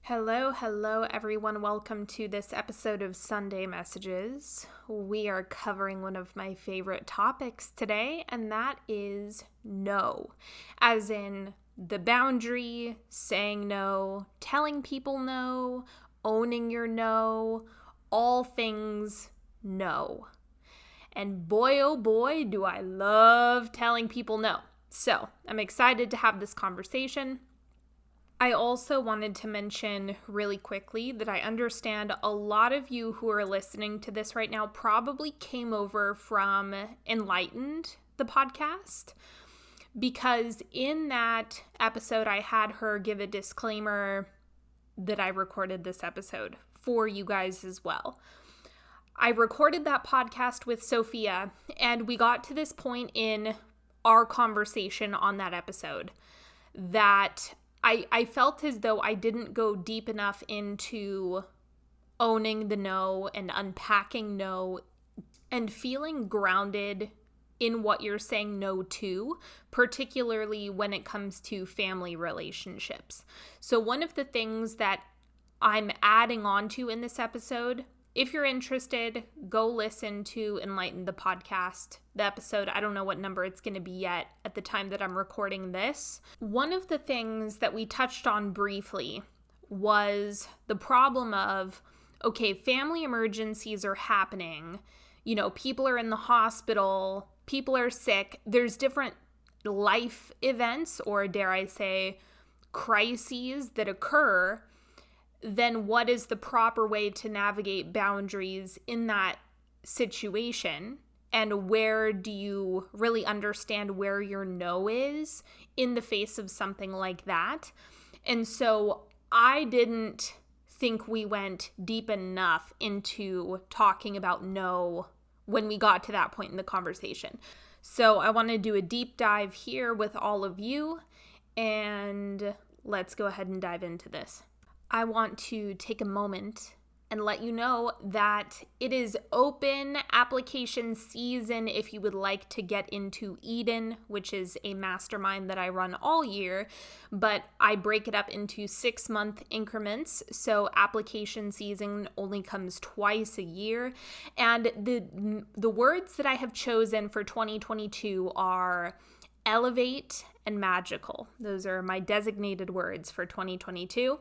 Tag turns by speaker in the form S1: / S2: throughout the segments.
S1: Hello, everyone. Welcome to this episode of Sunday Messages. We are covering one of my favorite topics today, and that is no. As in the boundary, saying no, telling people no, owning your no, all things no. And boy, oh boy, do I love telling people no. So I'm excited to have this conversation. I also wanted to mention really quickly that I understand a lot of you who are listening to this right now probably came over from Enlightened, the podcast, because in that episode, I had her give a disclaimer that I recorded this episode for you guys as well. I recorded that podcast with Sophia, and we got to this point in our conversation on that episode that I felt as though I didn't go deep enough into owning the no and unpacking no and feeling grounded in what you're saying no to, particularly when it comes to family relationships. So one of the things that I'm adding on to in this episode, if you're interested, go listen to Enlighten the podcast, the episode. I don't know what number it's going to be yet at the time that I'm recording this. One of the things that we touched on briefly was the problem of, okay, family emergencies are happening. You know, people are in the hospital, people are sick. There's different life events, or dare I say, crises that occur. Then what is the proper way to navigate boundaries in that situation? And where do you really understand where your no is in the face of something like that? And so I didn't think we went deep enough into talking about no when we got to that point in the conversation. So I want to do a deep dive here with all of you, and let's go ahead and dive into this. I want to take a moment and let you know that it is open application season if you would like to get into Eden, which is a mastermind that I run all year, but I break it up into 6-month increments. So application season only comes twice a year. And the words that I have chosen for 2022 are elevate and magical. Those are my designated words for 2022.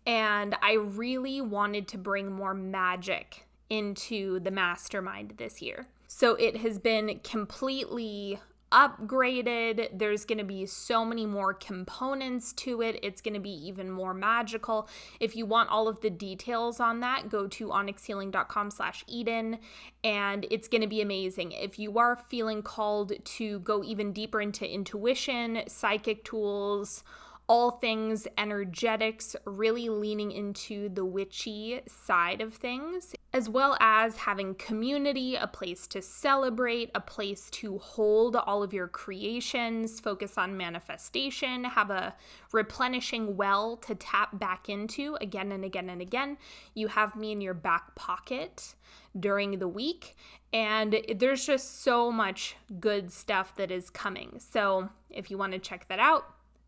S1: And I really wanted to bring more magic into the mastermind this year. So it has been completely upgraded. There's going to be so many more components to it. It's going to be even more magical. If you want all of the details on that, go to onyxhealing.com/Eden, and it's going to be amazing. If you are feeling called to go even deeper into intuition, psychic tools, all things energetics, really leaning into the witchy side of things, as well as having community, a place to celebrate, a place to hold all of your creations, focus on manifestation, have a replenishing well to tap back into again and again and again. You have me in your back pocket during the week, and there's just so much good stuff that is coming. So if you want to check that out,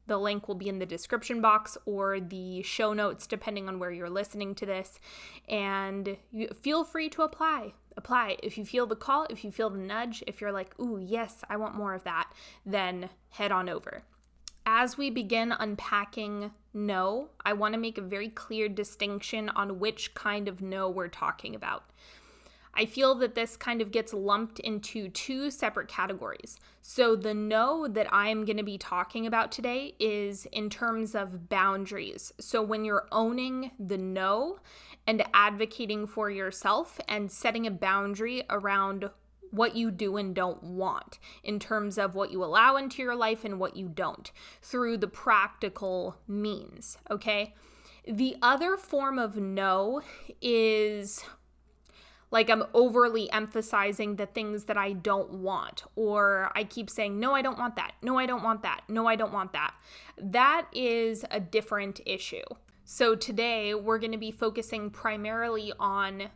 S1: the link will be in the description box or the show notes, depending on where you're listening to this. And you feel free to apply. If you feel the call, if you feel the nudge, if you're like, ooh, yes, I want more of that, then head on over. As we begin unpacking no, I want to make a very clear distinction on which kind of no we're talking about. I feel that this kind of gets lumped into two separate categories. So the no that I'm going to be talking about today is in terms of boundaries. So when you're owning the no and advocating for yourself and setting a boundary around what you do and don't want in terms of what you allow into your life and what you don't through the practical means, okay? The other form of no is like I'm overly emphasizing the things that I don't want, or I keep saying, no, I don't want that. No, I don't want that. No, I don't want that. That is a different issue. So today we're going to be focusing primarily on,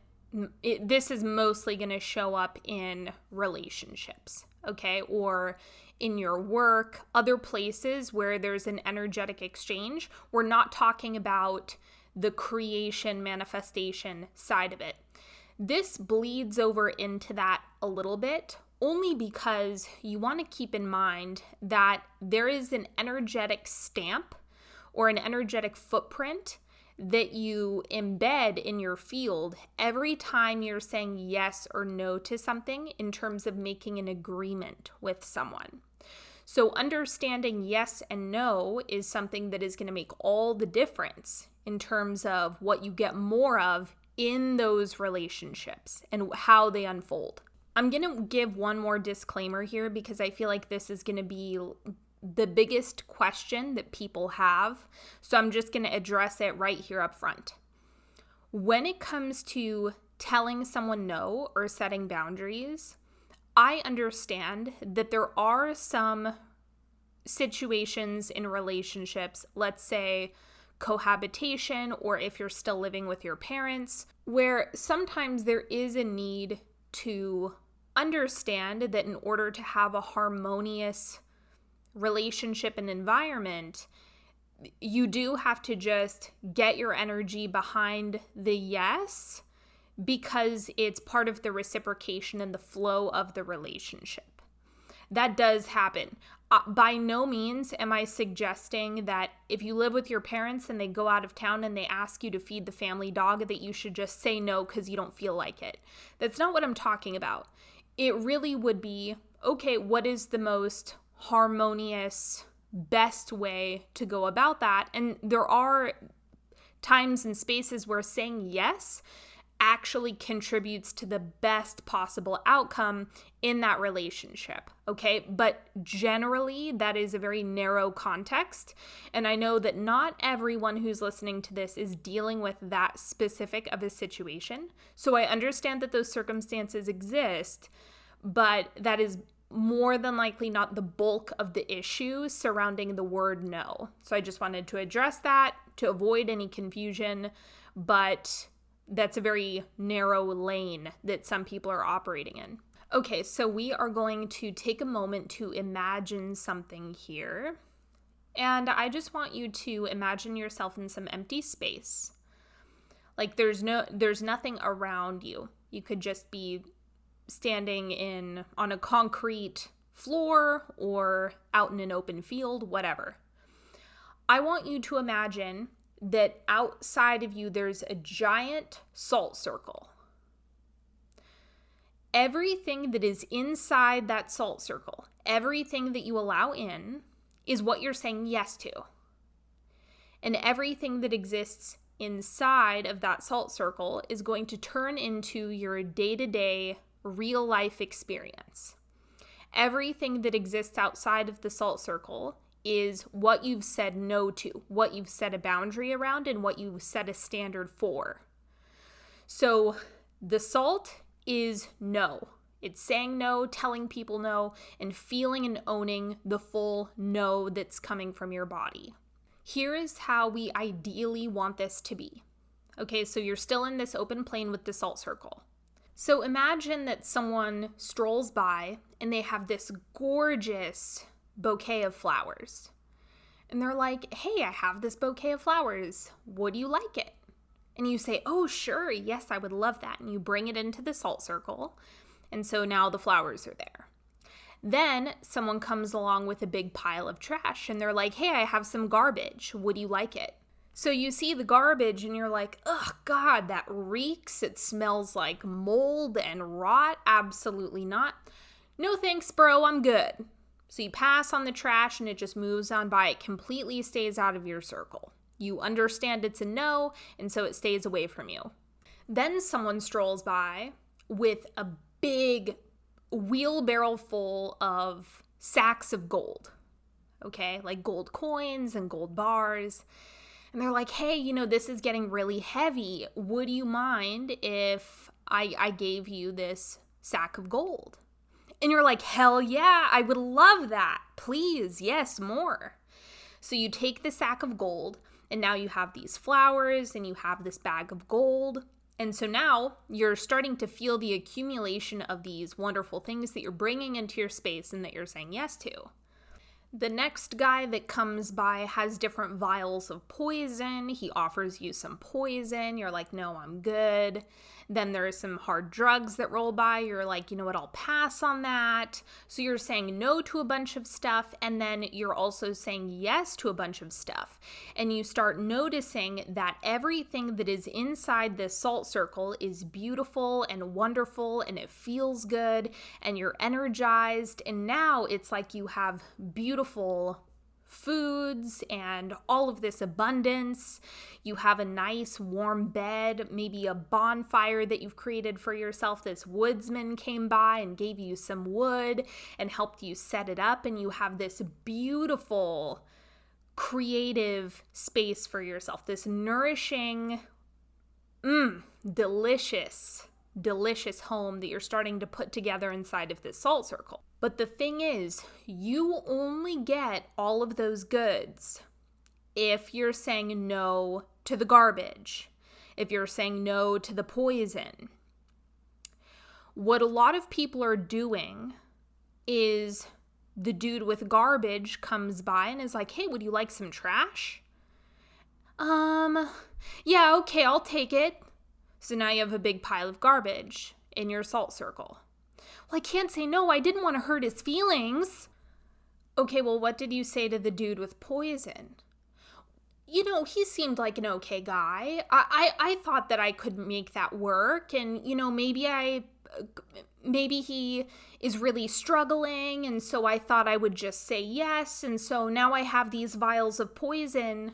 S1: this is mostly going to show up in relationships, okay? Or in your work, other places where there's an energetic exchange. We're not talking about the creation manifestation side of it. This bleeds over into that a little bit, only because you want to keep in mind that there is an energetic stamp or an energetic footprint that you embed in your field every time you're saying yes or no to something in terms of making an agreement with someone. So understanding yes and no is something that is going to make all the difference in terms of what you get more of in those relationships and how they unfold. I'm going to give one more disclaimer here because I feel like this is going to be the biggest question that people have. So I'm just going to address it right here up front. When it comes to telling someone no or setting boundaries, I understand that there are some situations in relationships, let's say cohabitation, or if you're still living with your parents, where sometimes there is a need to understand that in order to have a harmonious relationship and environment, you do have to just get your energy behind the yes, because it's part of the reciprocation and the flow of the relationship. That does happen. By no means am I suggesting that if you live with your parents and they go out of town and they ask you to feed the family dog, that you should just say no because you don't feel like it. That's not what I'm talking about. It really would be, okay, what is the most harmonious, best way to go about that? And there are times and spaces where saying yes actually contributes to the best possible outcome in that relationship, okay? But generally, that is a very narrow context, and I know that not everyone who's listening to this is dealing with that specific of a situation, so I understand that those circumstances exist, but that is more than likely not the bulk of the issue surrounding the word no. So I just wanted to address that to avoid any confusion, but that's a very narrow lane that some people are operating in. Okay, so we are going to take a moment to imagine something here. And I just want you to imagine yourself in some empty space. Like there's nothing around you. You could just be standing on a concrete floor or out in an open field, whatever. I want you to imagine that outside of you there's a giant salt circle. Everything that is inside that salt circle, everything that you allow in, is what you're saying yes to. And everything that exists inside of that salt circle is going to turn into your day-to-day real life experience. Everything that exists outside of the salt circle is what you've said no to, what you've set a boundary around, and what you've set a standard for. So the salt is no. It's saying no, telling people no, and feeling and owning the full no that's coming from your body. Here is how we ideally want this to be. Okay, so you're still in this open plane with the salt circle. So imagine that someone strolls by and they have this gorgeous bouquet of flowers. And they're like, hey, I have this bouquet of flowers. Would you like it? And you say, oh, sure, yes, I would love that. And you bring it into the salt circle. And so now the flowers are there. Then someone comes along with a big pile of trash and they're like, hey, I have some garbage. Would you like it? So you see the garbage and you're like, oh God, that reeks. It smells like mold and rot. Absolutely not. No thanks, bro. I'm good. So you pass on the trash and it just moves on by. It completely stays out of your circle. You understand it's a no, and so it stays away from you. Then someone strolls by with a big wheelbarrow full of sacks of gold, okay? Like gold coins and gold bars. And they're like, hey, this is getting really heavy. Would you mind if I gave you this sack of gold? And you're like, hell yeah, I would love that. Please, yes, more. So you take the sack of gold, and now you have these flowers, and you have this bag of gold. And so now you're starting to feel the accumulation of these wonderful things that you're bringing into your space and that you're saying yes to. The next guy that comes by has different vials of poison. He offers you some poison. You're like, no, I'm good. Then there's some hard drugs that roll by. You're like, you know what, I'll pass on that. So you're saying no to a bunch of stuff, and then you're also saying yes to a bunch of stuff. And you start noticing that everything that is inside this salt circle is beautiful and wonderful, and it feels good, and you're energized. And now it's like you have beautiful foods and all of this abundance. You have a nice warm bed, maybe a bonfire that you've created for yourself. This woodsman came by and gave you some wood and helped you set it up, and you have this beautiful creative space for yourself, this nourishing, delicious home that you're starting to put together inside of this salt circle. But the thing is, you only get all of those goods if you're saying no to the garbage, if you're saying no to the poison. What a lot of people are doing is the dude with garbage comes by and is like, hey, would you like some trash? Yeah, okay, I'll take it. So now you have a big pile of garbage in your salt circle. Well, I can't say no. I didn't want to hurt his feelings. Okay, well, what did you say to the dude with poison? You know, he seemed like an okay guy. I thought that I could make that work. And, you know, maybe he is really struggling. And so I thought I would just say yes. And so now I have these vials of poison.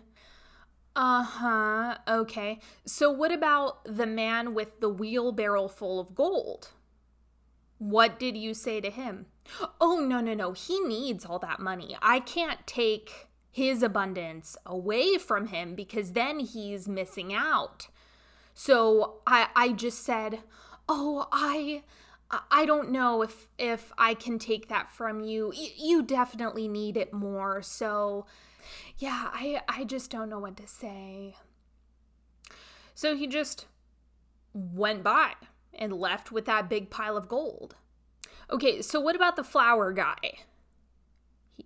S1: Okay. So what about the man with the wheelbarrow full of gold? What did you say to him? Oh, no. He needs all that money. I can't take his abundance away from him because then he's missing out. So I just said, oh, I don't know if I can take that from you. You definitely need it more. So yeah, I just don't know what to say. So he just went by and left with that big pile of gold. Okay, so what about the flower guy?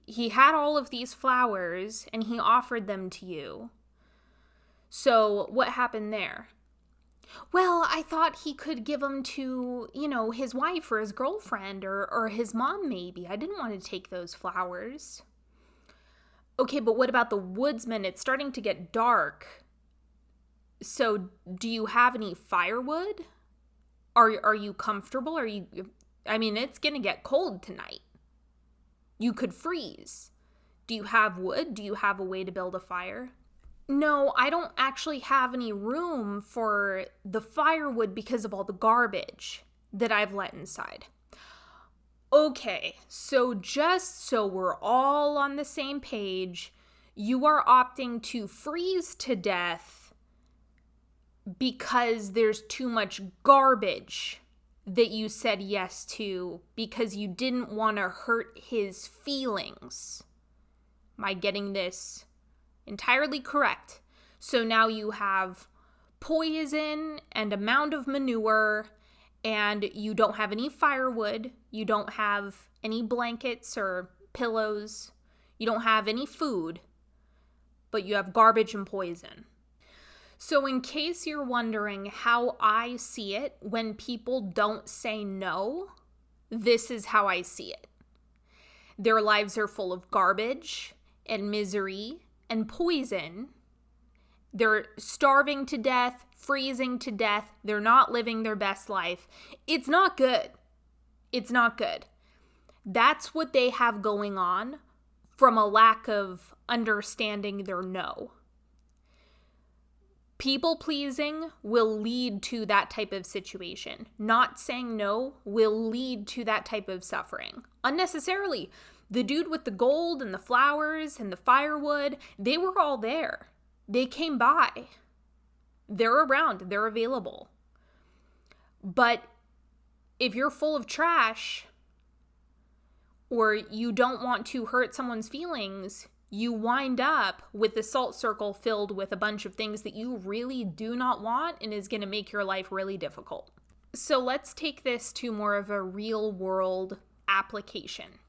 S1: He had all of these flowers and he offered them to you. So what happened there? Well, I thought he could give them to, you know, his wife or his girlfriend or his mom maybe. I didn't want to take those flowers. Okay, but what about the woodsman? It's starting to get dark. So do you have any firewood? Are you comfortable? It's going to get cold tonight. You could freeze. Do you have wood? Do you have a way to build a fire? No, I don't actually have any room for the firewood because of all the garbage that I've let inside. Okay, so just so we're all on the same page, you are opting to freeze to death because there's too much garbage that you said yes to because you didn't want to hurt his feelings. Am I getting this entirely correct? So now you have poison and a mound of manure, and you don't have any firewood, you don't have any blankets or pillows, you don't have any food, but you have garbage and poison. So in case you're wondering how I see it when people don't say no, this is how I see it. Their lives are full of garbage and misery and poison. They're starving to death, freezing to death. They're not living their best life. It's not good. It's not good. That's what they have going on from a lack of understanding their no. People pleasing will lead to that type of situation. Not saying no will lead to that type of suffering. Unnecessarily. The dude with the gold and the flowers and the firewood, they were all there. They came by. They're around. They're available. But if you're full of trash or you don't want to hurt someone's feelings, you wind up with the salt circle filled with a bunch of things that you really do not want and is going to make your life really difficult. So let's take this to more of a real world application.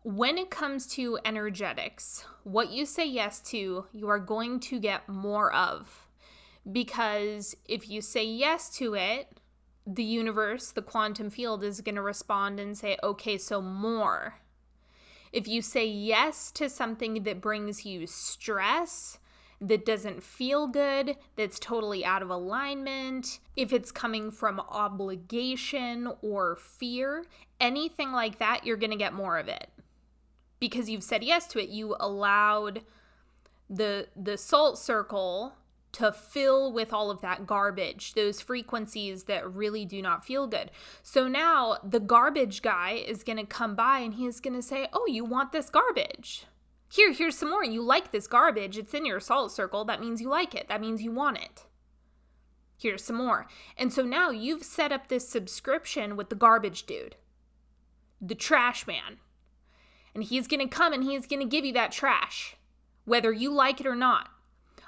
S1: When it comes to energetics, what you say yes to, you are going to get more of. Because if you say yes to it, the universe, the quantum field, is going to respond and say, okay, so more. If you say yes to something that brings you stress, that doesn't feel good, that's totally out of alignment, if it's coming from obligation or fear, anything like that, you're going to get more of it. Because you've said yes to it, you allowed the salt circle to fill with all of that garbage, those frequencies that really do not feel good. So now the garbage guy is going to come by and he's going to say, oh, you want this garbage? Here's some more. You like this garbage. It's in your salt circle. That means you like it. That means you want it. Here's some more. And so now you've set up this subscription with the garbage dude, the trash man. And he's going to come and he's going to give you that trash, whether you like it or not.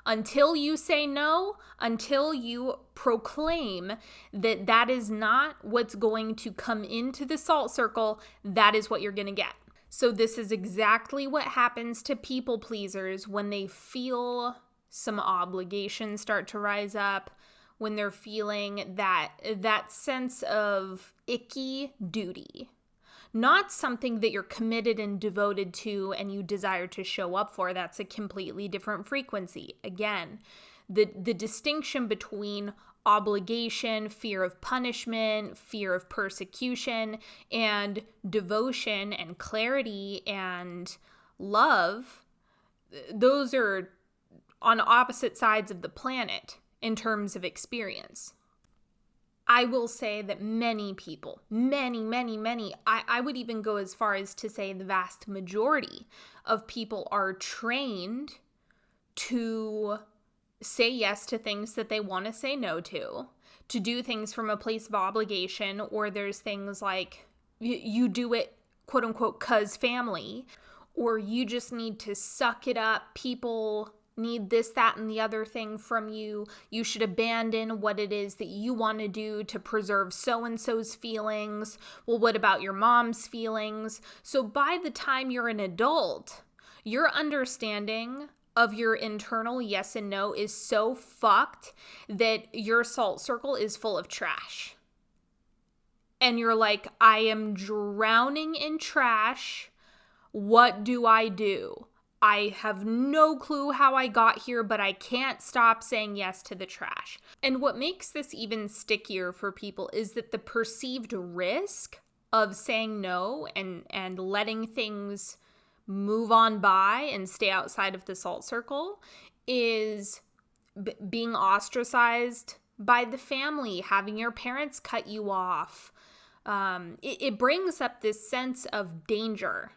S1: Until you say no, until you proclaim that that is not what's going to come into the salt circle, that is what you're going to get. So this is exactly what happens to people pleasers when they feel some obligations start to rise up, when they're feeling that sense of icky duty. Not something that you're committed and devoted to and you desire to show up for. That's a completely different frequency. Again, the distinction between obligation, fear of punishment, fear of persecution, and devotion and clarity and love, those are on opposite sides of the planet in terms of experience. I will say that many people, many, I would even go as far as to say the vast majority of people are trained to say yes to things that they want to say no to do things from a place of obligation, or there's things like you do it, quote unquote, 'cause family, or you just need to suck it up. People need this, that, and the other thing from you. You should abandon what it is that you want to do to preserve so-and-so's feelings. Well, what about your mom's feelings? So by the time you're an adult, your understanding of your internal yes and no is so fucked that your salt circle is full of trash. And you're like, I am drowning in trash. What do I do? I have no clue how I got here, but I can't stop saying yes to the trash. And what makes this even stickier for people is that the perceived risk of saying no and letting things move on by and stay outside of the salt circle is being ostracized by the family, having your parents cut you off. It brings up this sense of danger.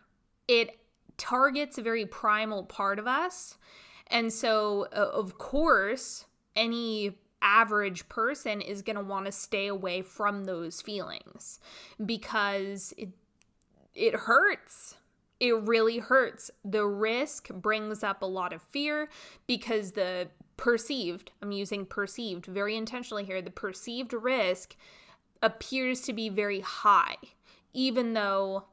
S1: It targets a very primal part of us. And so, of course, any average person is going to want to stay away from those feelings because it hurts. It really hurts. The risk brings up a lot of fear because the perceived, I'm using perceived very intentionally here, the perceived risk appears to be very high, even though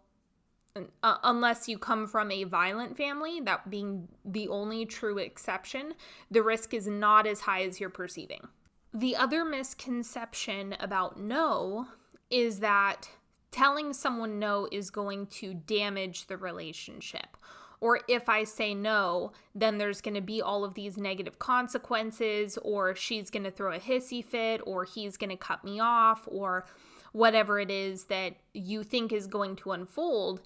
S1: unless you come from a violent family, that being the only true exception, the risk is not as high as you're perceiving. The other misconception about no is that telling someone no is going to damage the relationship. Or if I say no, then there's going to be all of these negative consequences, or she's going to throw a hissy fit, or he's going to cut me off, or whatever it is that you think is going to unfold.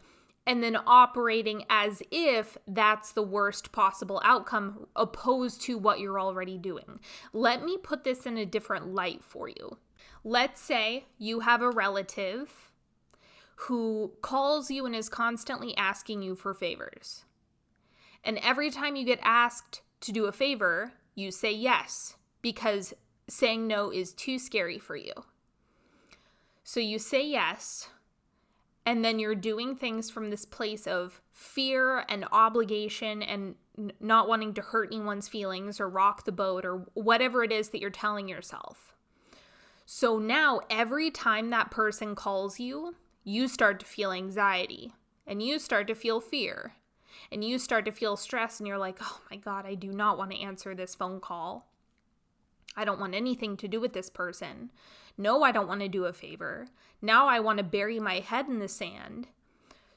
S1: And then operating as if that's the worst possible outcome opposed to what you're already doing. Let me put this in a different light for you. Let's say you have a relative who calls you and is constantly asking you for favors. And every time you get asked to do a favor, you say yes, because saying no is too scary for you. So you say yes, and then you're doing things from this place of fear and obligation and not wanting to hurt anyone's feelings or rock the boat or whatever it is that you're telling yourself. So now every time that person calls you, you start to feel anxiety. and you start to feel fear and you start to feel stress and you're like, oh my God, I do not want to answer this phone call. I don't want anything to do with this person. No, I don't want to do a favor. Now I want to bury my head in the sand.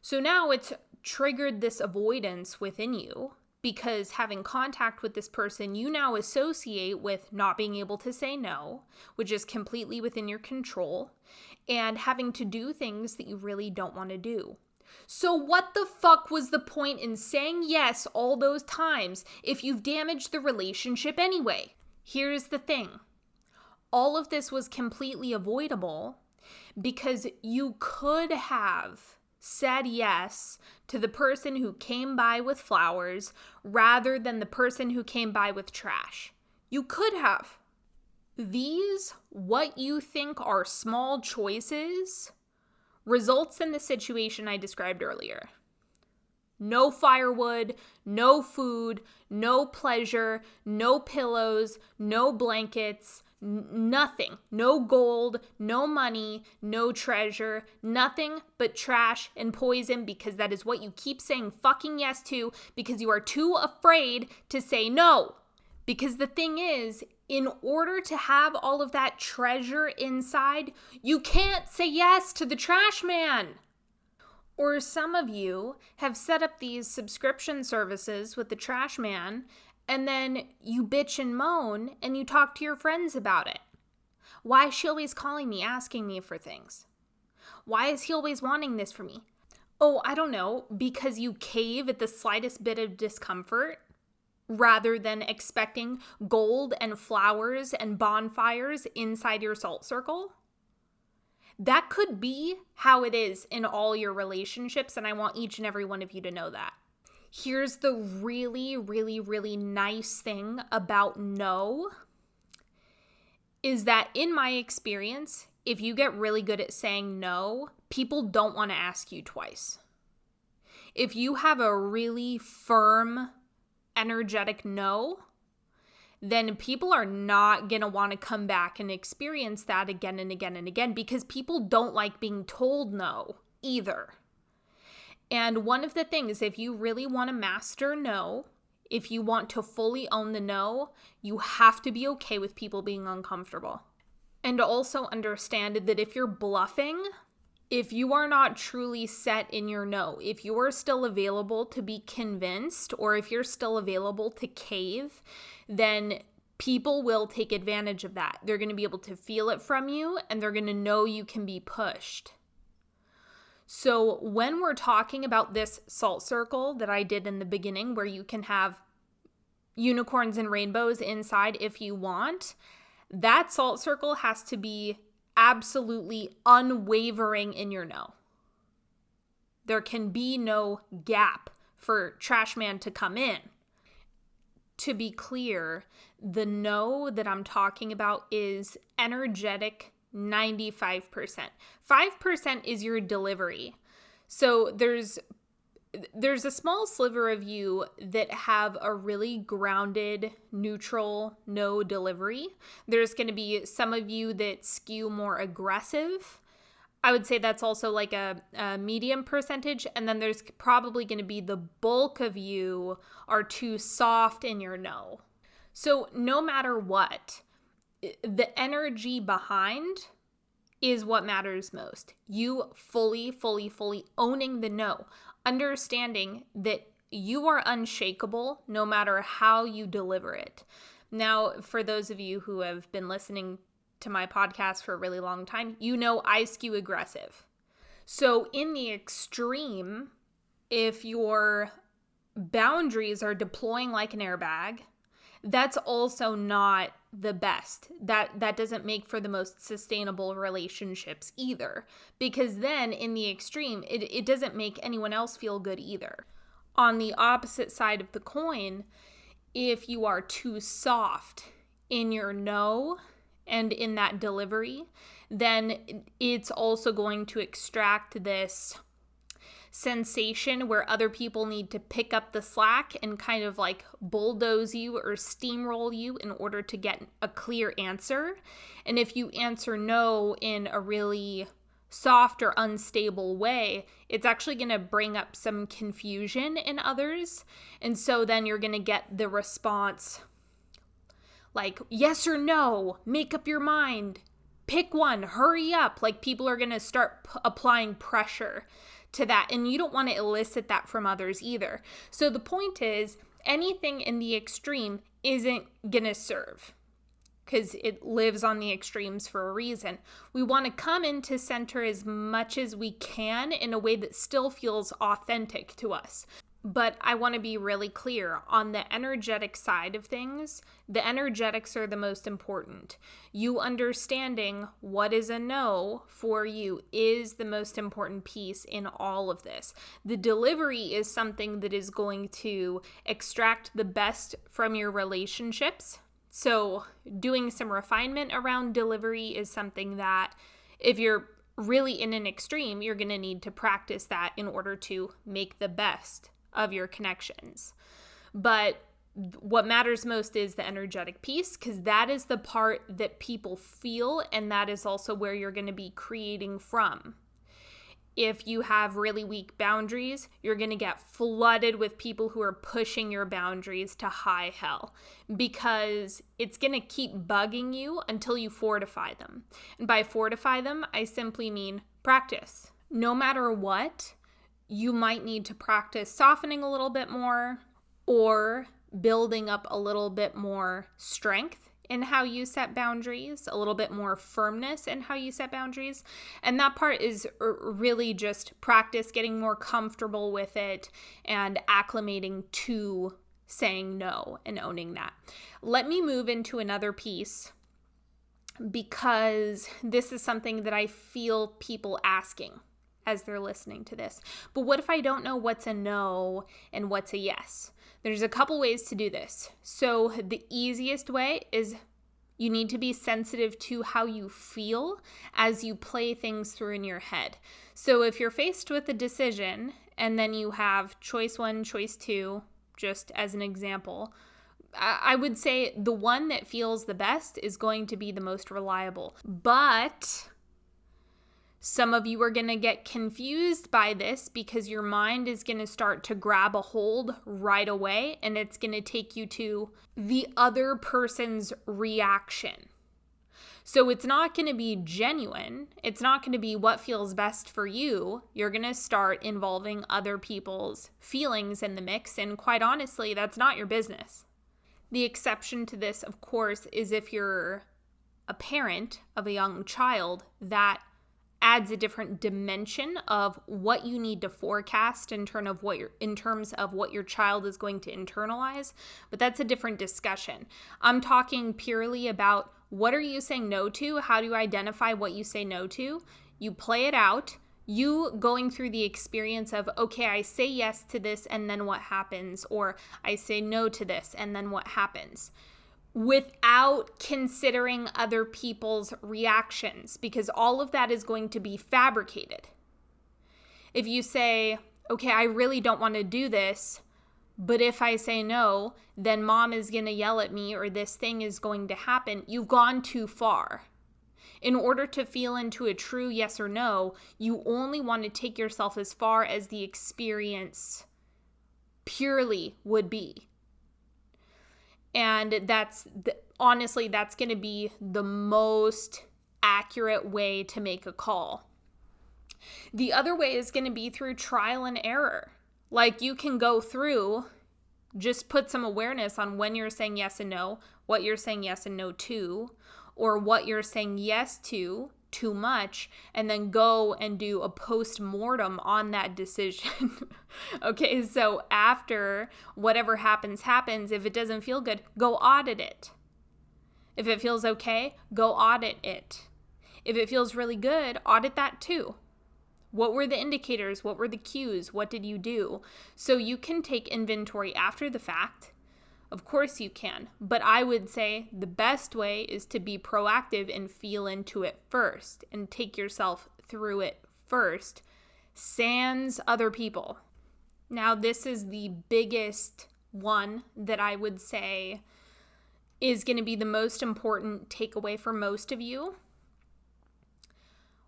S1: So now it's triggered this avoidance within you because having contact with this person, you now associate with not being able to say no, which is completely within your control, and having to do things that you really don't want to do. So what the fuck was the point in saying yes all those times if you've damaged the relationship anyway? Here's the thing. All of this was completely avoidable because you could have said yes to the person who came by with flowers rather than the person who came by with trash. You could have. These, what you think are small choices, results in the situation I described earlier. No firewood, no food, no pleasure, no pillows, no blankets, nothing. No gold, no money, no treasure, nothing but trash and poison because that is what you keep saying fucking yes to because you are too afraid to say no. Because the thing is, in order to have all of that treasure inside, you can't say yes to the trash man. Or some of you have set up these subscription services with the trash man, and then you bitch and moan and you talk to your friends about it. Why is she always calling me, asking me for things? Why is he always wanting this from me? Oh, I don't know, because you cave at the slightest bit of discomfort rather than expecting gold and flowers and bonfires inside your salt circle? That could be how it is in all your relationships, and I want each and every one of you to know that. Here's the really, really, really nice thing about no, is that in my experience, if you get really good at saying no, people don't want to ask you twice. If you have a really firm, energetic no, then people are not going to want to come back and experience that again and again and again because people don't like being told no either. And one of the things, if you really want to master no, if you want to fully own the no, you have to be okay with people being uncomfortable. And also understand that if you're bluffing, if you are not truly set in your no, if you are still available to be convinced, or if you're still available to cave, then people will take advantage of that. They're going to be able to feel it from you, and they're going to know you can be pushed. So when we're talking about this salt circle that I did in the beginning, where you can have unicorns and rainbows inside if you want, that salt circle has to be absolutely unwavering in your no. There can be no gap for trash man to come in. To be clear, the no that I'm talking about is energetic 95%. 5% is your delivery. So there's a small sliver of you that have a really grounded, neutral no delivery. There's going to be some of you that skew more aggressive. I would say that's also like a medium percentage. And then there's probably going to be the bulk of you are too soft in your no. So no matter what, the energy behind is what matters most. You fully owning the no. Understanding that you are unshakable no matter how you deliver it. Now, for those of you who have been listening to my podcast for a really long time, you know I skew aggressive. So in the extreme, if your boundaries are deploying like an airbag, that's also not the best. That doesn't make for the most sustainable relationships either. Because then in the extreme, it doesn't make anyone else feel good either. On the opposite side of the coin, if you are too soft in your no and in that delivery, then it's also going to extract this sensation where other people need to pick up the slack and kind of like bulldoze you or steamroll you in order to get a clear answer. And if you answer no in a really soft or unstable way, it's actually going to bring up some confusion in others. And so then you're going to get the response like, yes or no, make up your mind, pick one, hurry up. Like, people are going to start applying pressure to that. And you don't want to elicit that from others either. So the point is, anything in the extreme isn't going to serve, because it lives on the extremes for a reason. We want to come into center as much as we can in a way that still feels authentic to us. But I want to be really clear on the energetic side of things. The energetics are the most important. You understanding what is a no for you is the most important piece in all of this. The delivery is something that is going to extract the best from your relationships. So doing some refinement around delivery is something that, if you're really in an extreme, you're going to need to practice that in order to make the best of your connections. But what matters most is the energetic piece, because that is the part that people feel, and that is also where you're going to be creating from. If you have really weak boundaries, you're going to get flooded with people who are pushing your boundaries to high hell, because it's going to keep bugging you until you fortify them. And by fortify them, I simply mean practice. No matter what, you might need to practice softening a little bit more, or building up a little bit more strength in how you set boundaries, a little bit more firmness in how you set boundaries. And that part is really just practice, getting more comfortable with it and acclimating to saying no and owning that. Let me move into another piece, because this is something that I feel people asking as they're listening to this. But what if I don't know what's a no and what's a yes? There's a couple ways to do this. So the easiest way is you need to be sensitive to how you feel as you play things through in your head. So if you're faced with a decision and then you have choice 1, choice 2, just as an example, I would say the one that feels the best is going to be the most reliable. But some of you are going to get confused by this, because your mind is going to start to grab a hold right away, and it's going to take you to the other person's reaction. So it's not going to be genuine. It's not going to be what feels best for you. You're going to start involving other people's feelings in the mix, and quite honestly, that's not your business. The exception to this, of course, is if you're a parent of a young child. That adds a different dimension of what you need to forecast in terms of what your child is going to internalize, but that's a different discussion. I'm talking purely about, what are you saying no to? How do you identify what you say no to? You play it out, you going through the experience of, okay, I say yes to this and then what happens? Or I say no to this and then what happens? Without considering other people's reactions, because all of that is going to be fabricated. If you say, okay, I really don't want to do this, but if I say no, then mom is going to yell at me, or this thing is going to happen, you've gone too far. In order to feel into a true yes or no, you only want to take yourself as far as the experience purely would be. And honestly, that's going to be the most accurate way to make a call. The other way is going to be through trial and error. Like, you can go through, just put some awareness on when you're saying yes and no, what you're saying yes and no to, or what you're saying yes to too much, and then go and do a post-mortem on that decision. Okay, so after whatever happens, if it doesn't feel good, go audit it. If it feels okay, go audit it. If it feels really good, audit that too. What were the indicators? What were the cues? What did you do? So you can take inventory after the fact. Of course you can, but I would say the best way is to be proactive and feel into it first and take yourself through it first, sans other people. Now, this is the biggest one that I would say is going to be the most important takeaway for most of you.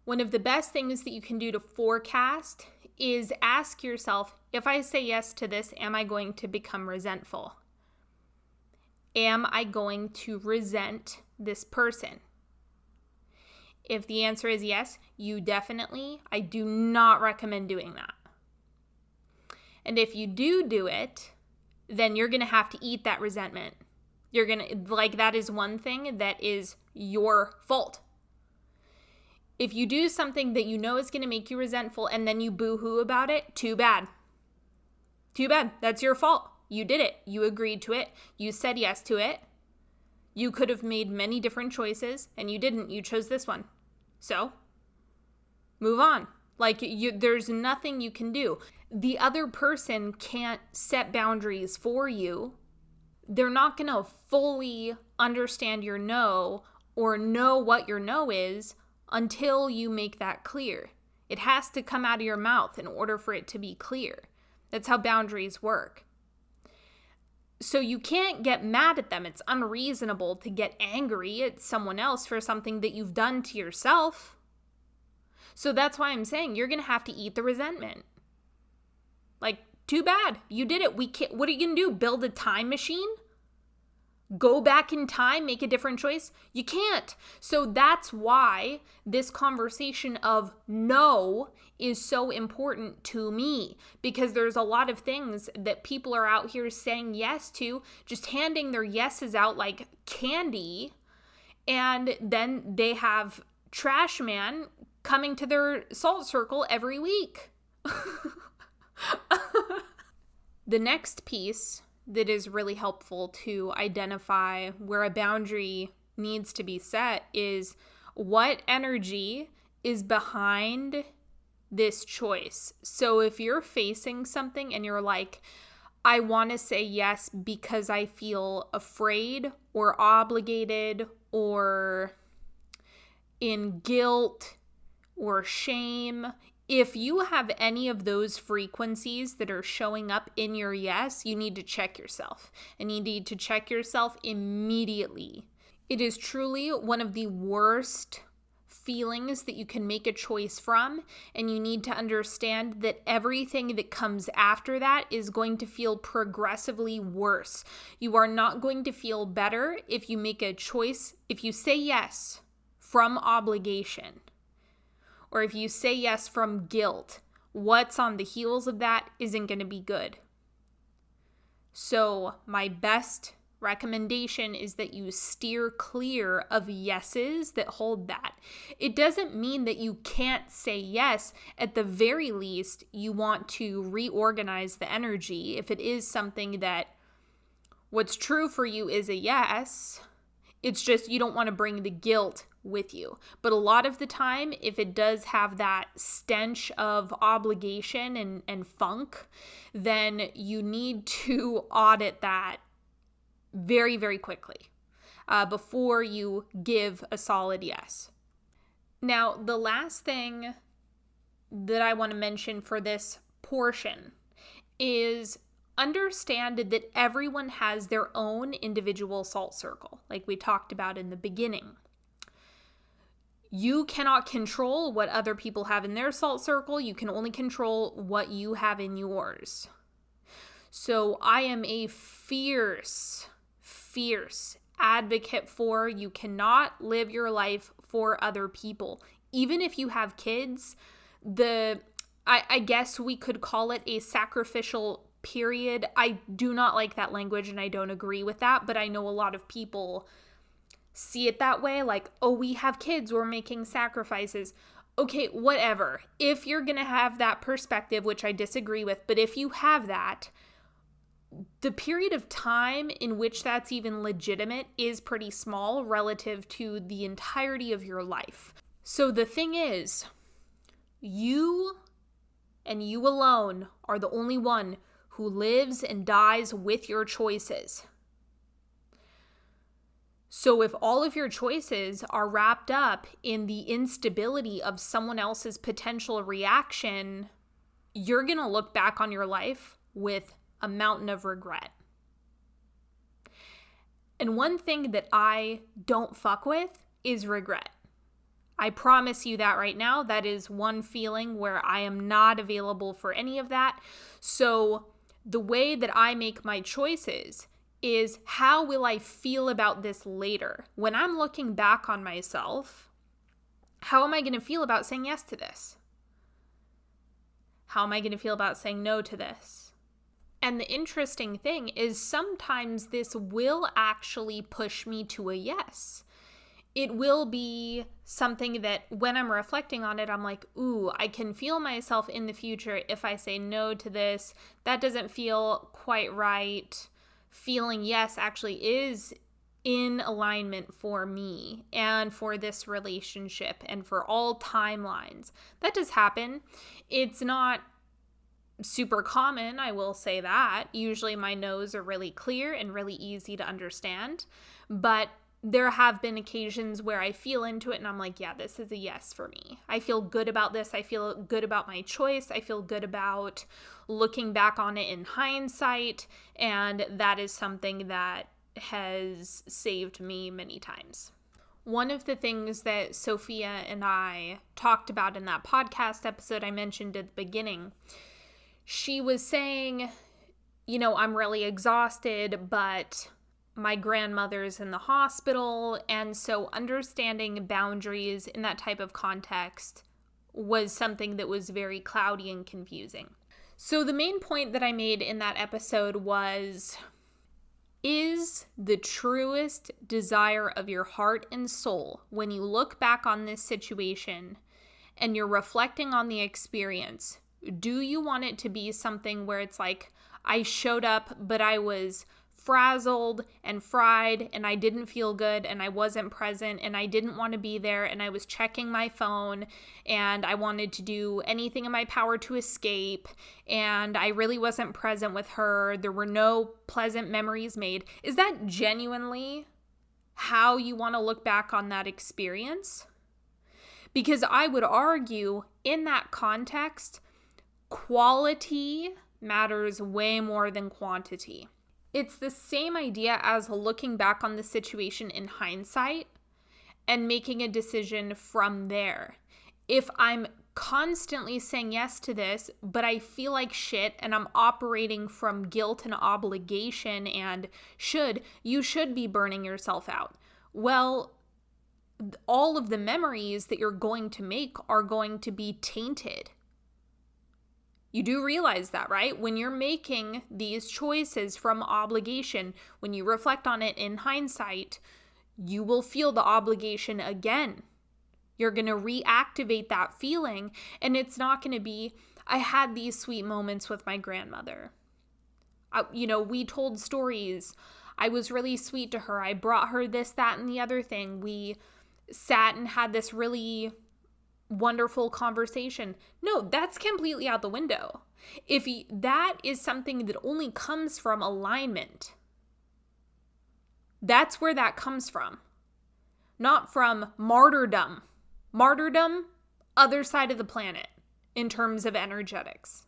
S1: One of the best things that you can do to forecast is ask yourself, if I say yes to this, am I going to become resentful? Am I going to resent this person? If the answer is yes, I do not recommend doing that. And if you do it, then you're going to have to eat that resentment. That is one thing that is your fault. If you do something that you know is going to make you resentful and then you boo-hoo about it, too bad. Too bad. That's your fault. You did it. You agreed to it. You said yes to it. You could have made many different choices and you didn't. You chose this one. So, move on. There's nothing you can do. The other person can't set boundaries for you. They're not going to fully understand your no or know what your no is until you make that clear. It has to come out of your mouth in order for it to be clear. That's how boundaries work. So you can't get mad at them. It's unreasonable to get angry at someone else for something that you've done to yourself. So that's why I'm saying you're going to have to eat the resentment. Too bad. You did it. What are you going to do? Build a time machine? Go back in time, make a different choice? You can't. So that's why this conversation of no is so important to me, because there's a lot of things that people are out here saying yes to, just handing their yeses out like candy, and then they have trash man coming to their salt circle every week. The next piece that is really helpful to identify where a boundary needs to be set is what energy is behind this choice. So if you're facing something and you're like, I want to say yes because I feel afraid or obligated or in guilt or shame, if you have any of those frequencies that are showing up in your yes, you need to check yourself. And you need to check yourself immediately. It is truly one of the worst feelings that you can make a choice from, and you need to understand that everything that comes after that is going to feel progressively worse. You are not going to feel better if you make a choice, if you say yes from obligation, or if you say yes from guilt. What's on the heels of that isn't going to be good. So my best recommendation is that you steer clear of yeses that hold that. It doesn't mean that you can't say yes. At the very least, you want to reorganize the energy. If it is something that what's true for you is a yes, it's just you don't want to bring the guilt with you. But a lot of the time, if it does have that stench of obligation and funk, then you need to audit that very, very quickly before you give a solid yes. Now, the last thing that I want to mention for this portion is understand that everyone has their own individual salt circle, like we talked about in the beginning. You cannot control what other people have in their salt circle. You can only control what you have in yours. So I am a fierce advocate for you cannot live your life for other people. Even if you have kids, I guess we could call it a sacrificial period. I do not like that language and I don't agree with that, but I know a lot of people see it that way, like, oh, we have kids, we're making sacrifices. Okay, whatever. If you're going to have that perspective, which I disagree with, but if you have that, the period of time in which that's even legitimate is pretty small relative to the entirety of your life. So the thing is, you and you alone are the only one who lives and dies with your choices. So if all of your choices are wrapped up in the instability of someone else's potential reaction, you're going to look back on your life with a mountain of regret. And one thing that I don't fuck with is regret. I promise you that right now. That is one feeling where I am not available for any of that. So the way that I make my choices is, how will I feel about this later? When I'm looking back on myself, how am I going to feel about saying yes to this? How am I going to feel about saying no to this? And the interesting thing is, sometimes this will actually push me to a yes. It will be something that when I'm reflecting on it, I'm like, ooh, I can feel myself in the future if I say no to this. That doesn't feel quite right. Feeling yes actually is in alignment for me and for this relationship and for all timelines. That does happen. It's not super common, I will say that. Usually my no's are really clear and really easy to understand, but there have been occasions where I feel into it and I'm like, yeah, this is a yes for me. I feel good about this. I feel good about my choice. I feel good about looking back on it in hindsight, and that is something that has saved me many times. One of the things that Sophia and I talked about in that podcast episode I mentioned at the beginning, she was saying, I'm really exhausted, but my grandmother's in the hospital, and so understanding boundaries in that type of context was something that was very cloudy and confusing. So the main point that I made in that episode was, is the truest desire of your heart and soul, when you look back on this situation and you're reflecting on the experience, do you want it to be something where it's like, I showed up, but I was frazzled and fried and I didn't feel good and I wasn't present and I didn't want to be there and I was checking my phone and I wanted to do anything in my power to escape and I really wasn't present with her. There were no pleasant memories made. Is that genuinely how you want to look back on that experience? Because I would argue in that context, quality matters way more than quantity. It's the same idea as looking back on the situation in hindsight and making a decision from there. If I'm constantly saying yes to this, but I feel like shit and I'm operating from guilt and obligation and you should be burning yourself out. Well, all of the memories that you're going to make are going to be tainted. You do realize that, right? When you're making these choices from obligation, when you reflect on it in hindsight, you will feel the obligation again. You're going to reactivate that feeling, and it's not going to be, I had these sweet moments with my grandmother. We told stories. I was really sweet to her. I brought her this, that, and the other thing. We sat and had this really wonderful conversation. No, that's completely out the window. If that is something that only comes from alignment, that's where that comes from. Not from martyrdom. Martyrdom, other side of the planet in terms of energetics.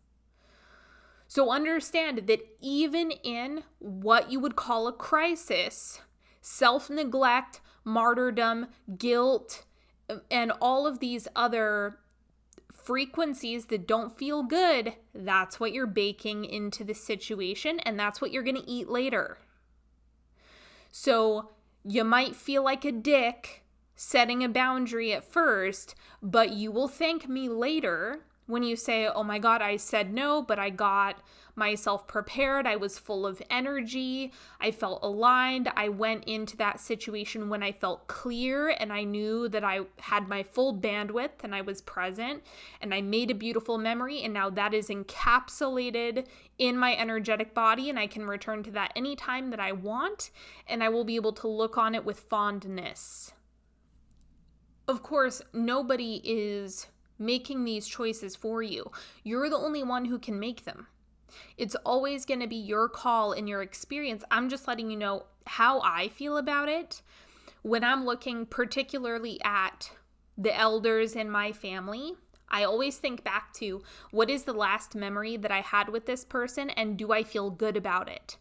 S1: So understand that even in what you would call a crisis, self-neglect, martyrdom, guilt, and all of these other frequencies that don't feel good, that's what you're baking into the situation, and that's what you're going to eat later. So you might feel like a dick setting a boundary at first, but you will thank me later when you say, oh my God, I said no, but I got myself prepared. I was full of energy. I felt aligned. I went into that situation when I felt clear and I knew that I had my full bandwidth and I was present and I made a beautiful memory. And now that is encapsulated in my energetic body and I can return to that anytime that I want, and I will be able to look on it with fondness. Of course, nobody is making these choices for you. You're the only one who can make them. It's always going to be your call and your experience. I'm just letting you know how I feel about it. When I'm looking particularly at the elders in my family, I always think back to, what is the last memory that I had with this person and do I feel good about it?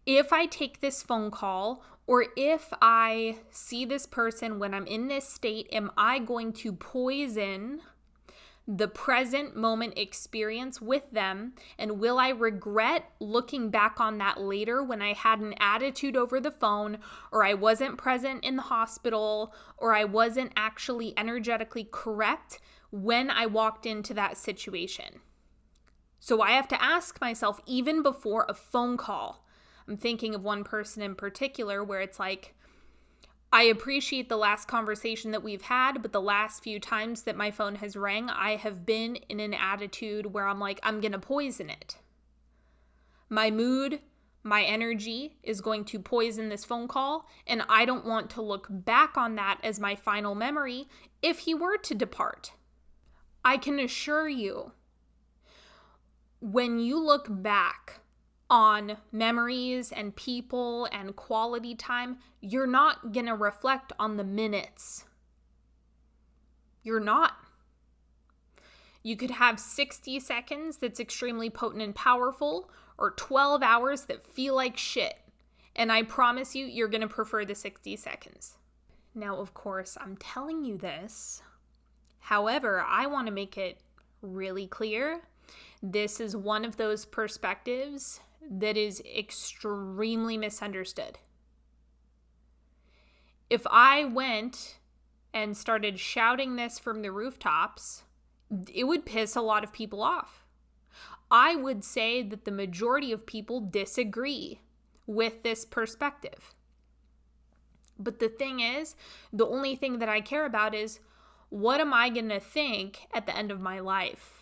S1: If I take this phone call Or if I see this person when I'm in this state, am I going to poison the present moment experience with them? And will I regret looking back on that later when I had an attitude over the phone, or I wasn't present in the hospital, or I wasn't actually energetically correct when I walked into that situation? So I have to ask myself, even before a phone call. I'm thinking of one person in particular where it's like, I appreciate the last conversation that we've had, but the last few times that my phone has rang, I have been in an attitude where I'm like, I'm going to poison it. My mood, my energy is going to poison this phone call, and I don't want to look back on that as my final memory if he were to depart. I can assure you, when you look back on memories and people and quality time, you're not going to reflect on the minutes. You're not. You could have 60 seconds that's extremely potent and powerful, or 12 hours that feel like shit. And I promise you, you're going to prefer the 60 seconds. Now, of course, I'm telling you this. However, I want to make it really clear. This is one of those perspectives that is extremely misunderstood. If I went and started shouting this from the rooftops, it would piss a lot of people off. I would say that the majority of people disagree with this perspective. But the thing is, the only thing that I care about is, what am I going to think at the end of my life?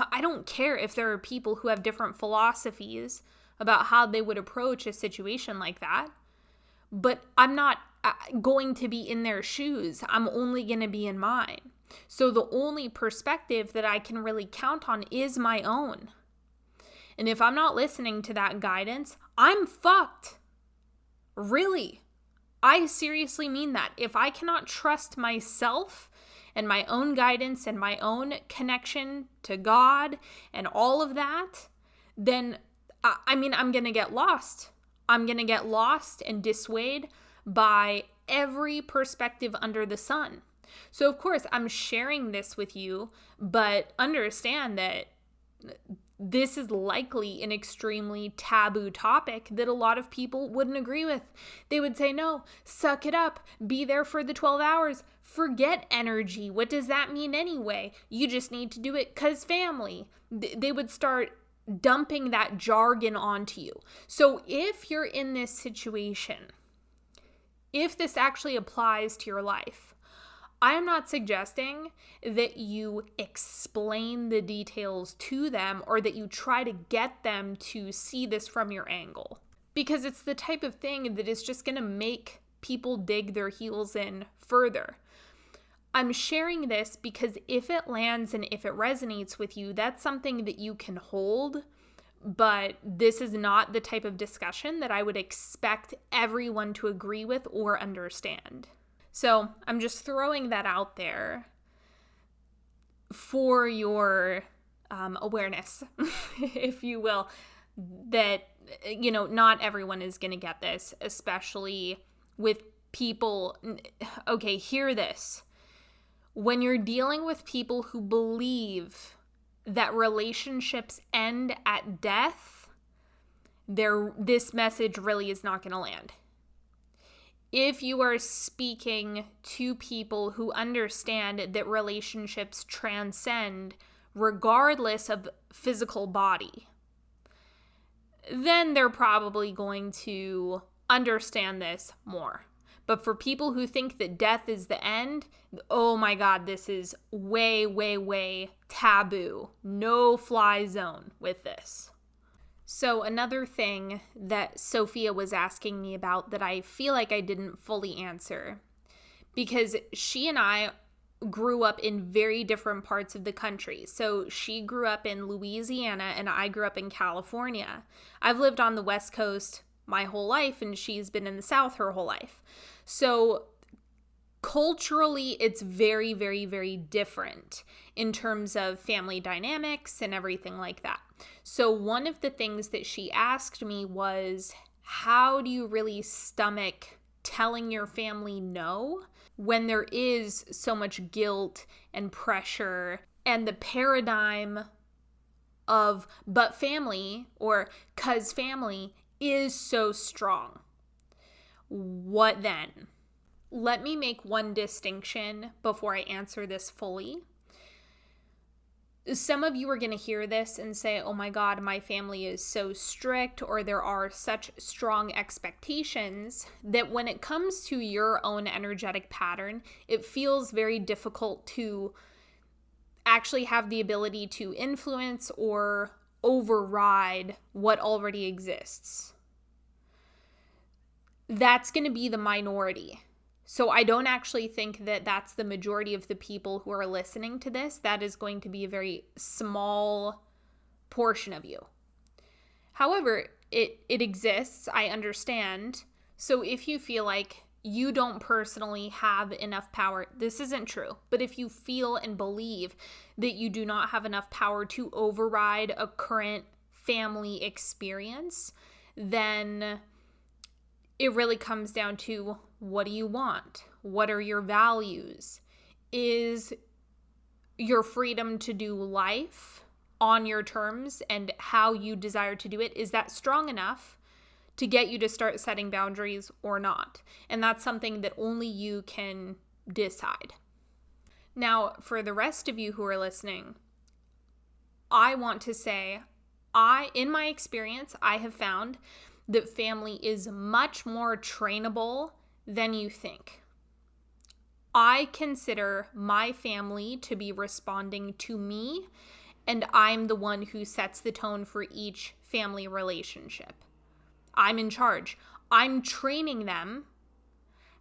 S1: I don't care if there are people who have different philosophies about how they would approach a situation like that, but I'm not going to be in their shoes. I'm only going to be in mine. So the only perspective that I can really count on is my own. And if I'm not listening to that guidance, I'm fucked. Really. I seriously mean that. If I cannot trust myself and my own guidance and my own connection to God and all of that, then, I'm going to get lost. I'm going to get lost and dissuaded by every perspective under the sun. So, of course, I'm sharing this with you, but understand that this is likely an extremely taboo topic that a lot of people wouldn't agree with. They would say, no, suck it up, be there for the 12 hours, forget energy. What does that mean anyway? You just need to do it because family. They would start dumping that jargon onto you. So if you're in this situation, if this actually applies to your life, I am not suggesting that you explain the details to them or that you try to get them to see this from your angle, because it's the type of thing that is just going to make people dig their heels in further. I'm sharing this because if it lands and if it resonates with you, that's something that you can hold, but this is not the type of discussion that I would expect everyone to agree with or understand. So I'm just throwing that out there for your awareness, if you will, that, not everyone is going to get this, especially with people. Okay, hear this. When you're dealing with people who believe that relationships end at death, this message really is not going to land. If you are speaking to people who understand that relationships transcend regardless of physical body, then they're probably going to understand this more. But for people who think that death is the end, oh my God, this is way, way, way taboo. No fly zone with this. So another thing that Sophia was asking me about that I feel like I didn't fully answer, because she and I grew up in very different parts of the country. So she grew up in Louisiana and I grew up in California. I've lived on the West Coast my whole life and she's been in the South her whole life. So culturally, it's very, very, very different in terms of family dynamics and everything like that. So one of the things that she asked me was, how do you really stomach telling your family no when there is so much guilt and pressure and the paradigm of but family or 'cause family is so strong? What then? Let me make one distinction before I answer this fully. Some of you are going to hear this and say, oh my God, my family is so strict, or there are such strong expectations that when it comes to your own energetic pattern, it feels very difficult to actually have the ability to influence or override what already exists. That's going to be the minority. So I don't actually think that that's the majority of the people who are listening to this. That is going to be a very small portion of you. However, it exists. I understand. So if you feel like you don't personally have enough power, this isn't true. But if you feel and believe that you do not have enough power to override a current family experience, then it really comes down to, what do you want? What are your values? Is your freedom to do life on your terms and how you desire to do it, is that strong enough to get you to start setting boundaries or not? And that's something that only you can decide. Now, for the rest of you who are listening, I want to say, in my experience, I have found that family is much more trainable than you think. I consider my family to be responding to me, and I'm the one who sets the tone for each family relationship. I'm in charge. I'm training them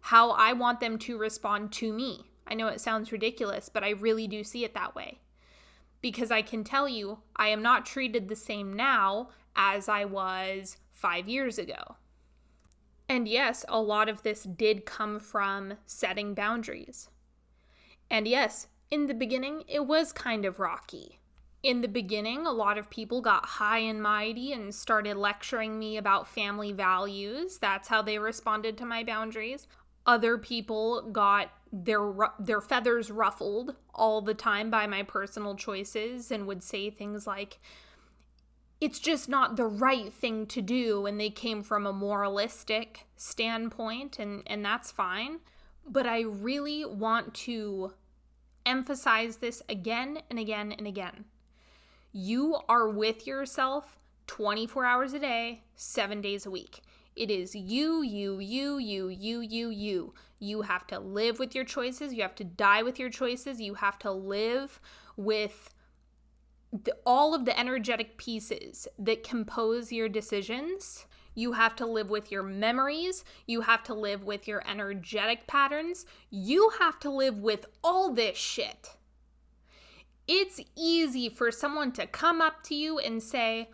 S1: how I want them to respond to me. I know it sounds ridiculous, but I really do see it that way. Because I can tell you, I am not treated the same now as I was 5 years ago. And yes, a lot of this did come from setting boundaries. And yes, in the beginning, it was kind of rocky. In the beginning, a lot of people got high and mighty and started lecturing me about family values. That's how they responded to my boundaries. Other people got their feathers ruffled all the time by my personal choices and would say things like, it's just not the right thing to do, and they came from a moralistic standpoint, and that's fine. But I really want to emphasize this again and again and again. You are with yourself 24 hours a day, 7 days a week. It is you. You have to live with your choices. You have to die with your choices. You have to live with all of the energetic pieces that compose your decisions. You have to live with your memories. You have to live with your energetic patterns. You have to live with all this shit. It's easy for someone to come up to you and say,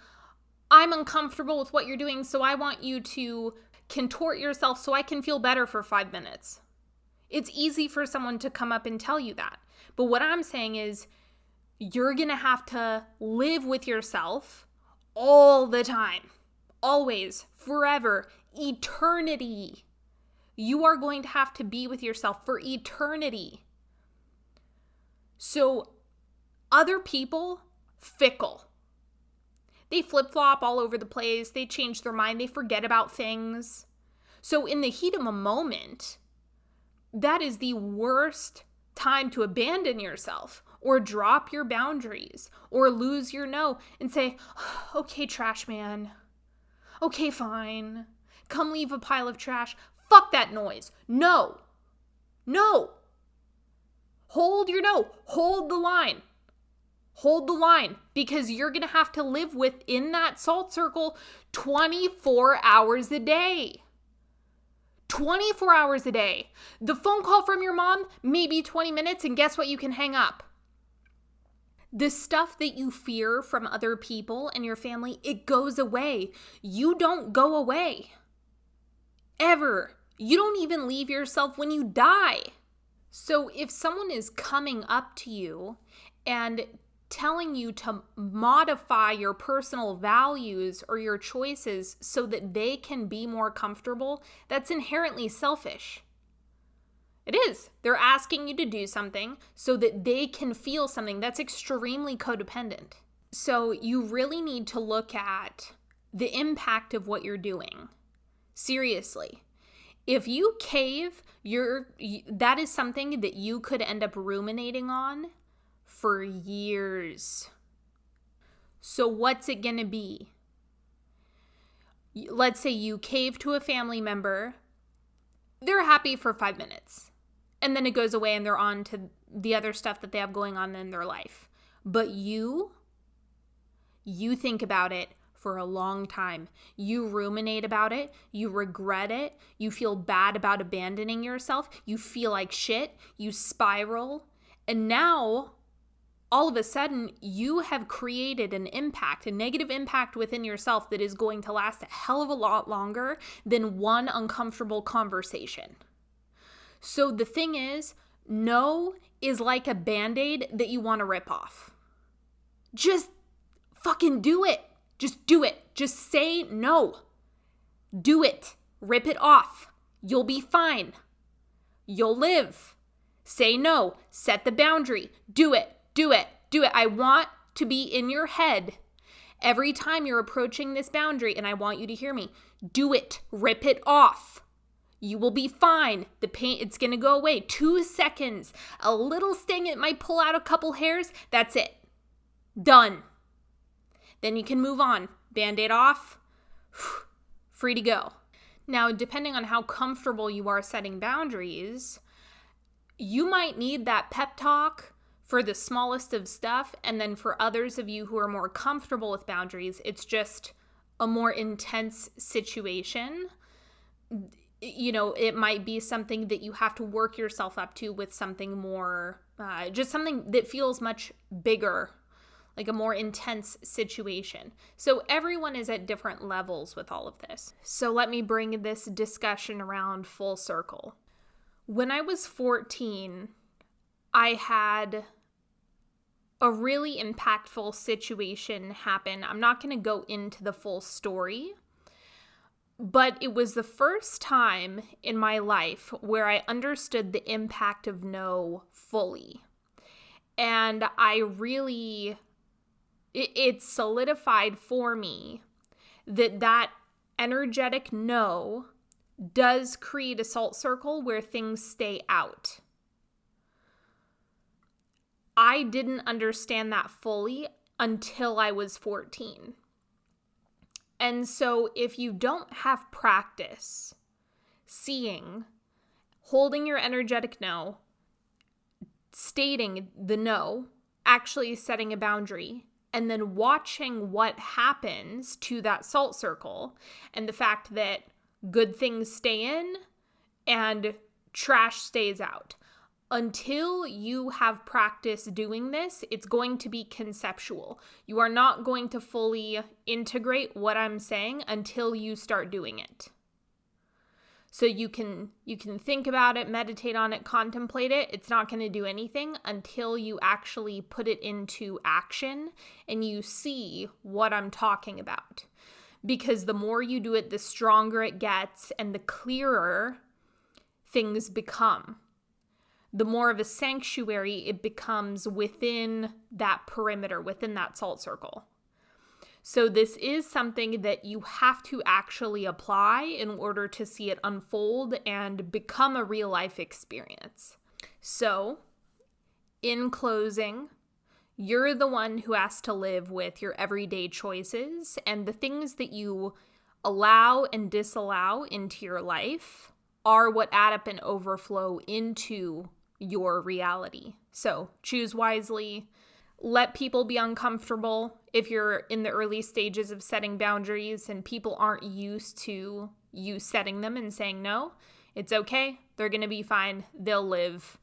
S1: I'm uncomfortable with what you're doing, so I want you to contort yourself so I can feel better for 5 minutes. It's easy for someone to come up and tell you that. But what I'm saying is, you're going to have to live with yourself all the time, always, forever, eternity. You are going to have to be with yourself for eternity. So other people, fickle. They flip-flop all over the place. They change their mind. They forget about things. So in the heat of a moment, that is the worst time to abandon yourself or drop your boundaries or lose your no and say, okay, trash man. Okay, fine. Come leave a pile of trash. Fuck that noise. No. Hold your no. Hold the line. Hold the line, because you're going to have to live within that salt circle 24 hours a day. 24 hours a day. The phone call from your mom, maybe 20 minutes, and guess what? You can hang up. The stuff that you fear from other people and your family, it goes away. You don't go away. Ever. You don't even leave yourself when you die. So if someone is coming up to you and telling you to modify your personal values or your choices so that they can be more comfortable, that's inherently selfish. It is. They're asking you to do something so that they can feel something. That's extremely codependent. So you really need to look at the impact of what you're doing. Seriously. If you cave, that is something that you could end up ruminating on for years. So what's it going to be? Let's say you cave to a family member. They're happy for 5 minutes. And then it goes away and they're on to the other stuff that they have going on in their life. But you think about it for a long time. You ruminate about it. You regret it. You feel bad about abandoning yourself. You feel like shit. You spiral. And now, all of a sudden, you have created an impact, a negative impact within yourself that is going to last a hell of a lot longer than one uncomfortable conversation. So the thing is, no is like a Band-Aid that you want to rip off. Just fucking do it. Just do it. Just say no. Do it. Rip it off. You'll be fine. You'll live. Say no. Set the boundary. Do it. Do it. Do it. I want to be in your head every time you're approaching this boundary, and I want you to hear me. Do it. Rip it off. You will be fine. The pain, it's going to go away. 2 seconds. A little sting, it might pull out a couple hairs. That's it. Done. Then you can move on. Band-Aid off. Free to go. Now, depending on how comfortable you are setting boundaries, you might need that pep talk for the smallest of stuff. And then for others of you who are more comfortable with boundaries, it's just a more intense situation. You know, it might be something that you have to work yourself up to with something more, just something that feels much bigger, like a more intense situation. So everyone is at different levels with all of this. So let me bring this discussion around full circle. When I was 14, I had a really impactful situation happen. I'm not going to go into the full story, but it was the first time in my life where I understood the impact of no fully. And it solidified for me that energetic no does create a salt circle where things stay out. I didn't understand that fully until I was 14. And so if you don't have practice seeing, holding your energetic no, stating the no, actually setting a boundary, and then watching what happens to that salt circle and the fact that good things stay in and trash stays out. Until you have practice doing this, it's going to be conceptual. You are not going to fully integrate what I'm saying until you start doing it. So you can think about it, meditate on it, contemplate it. It's not going to do anything until you actually put it into action and you see what I'm talking about. Because the more you do it, the stronger it gets and the clearer things become. The more of a sanctuary it becomes within that perimeter, within that salt circle. So this is something that you have to actually apply in order to see it unfold and become a real life experience. So, in closing, you're the one who has to live with your everyday choices and the things that you allow and disallow into your life are what add up and overflow into your reality. So choose wisely. Let people be uncomfortable if you're in the early stages of setting boundaries and people aren't used to you setting them and saying no. It's okay. They're going to be fine. They'll live.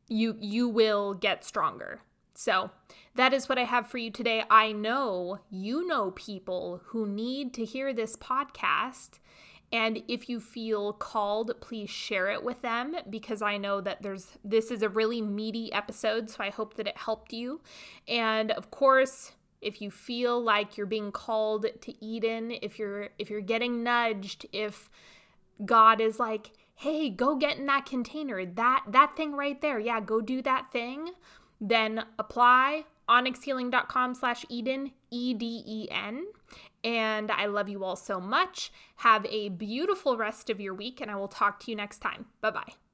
S1: You will get stronger. So that is what I have for you today. I know you know people who need to hear this podcast, And if you feel called, please share it with them, because I know that this is a really meaty episode, so I hope that it helped you. And of course, if you feel like you're being called to Eden, if you're getting nudged, if God is like, hey, go get in that container, that thing right there, yeah, go do that thing, then apply onyxhealing.com/Eden, EDEN. And I love you all so much. Have a beautiful rest of your week, and I will talk to you next time. Bye-bye.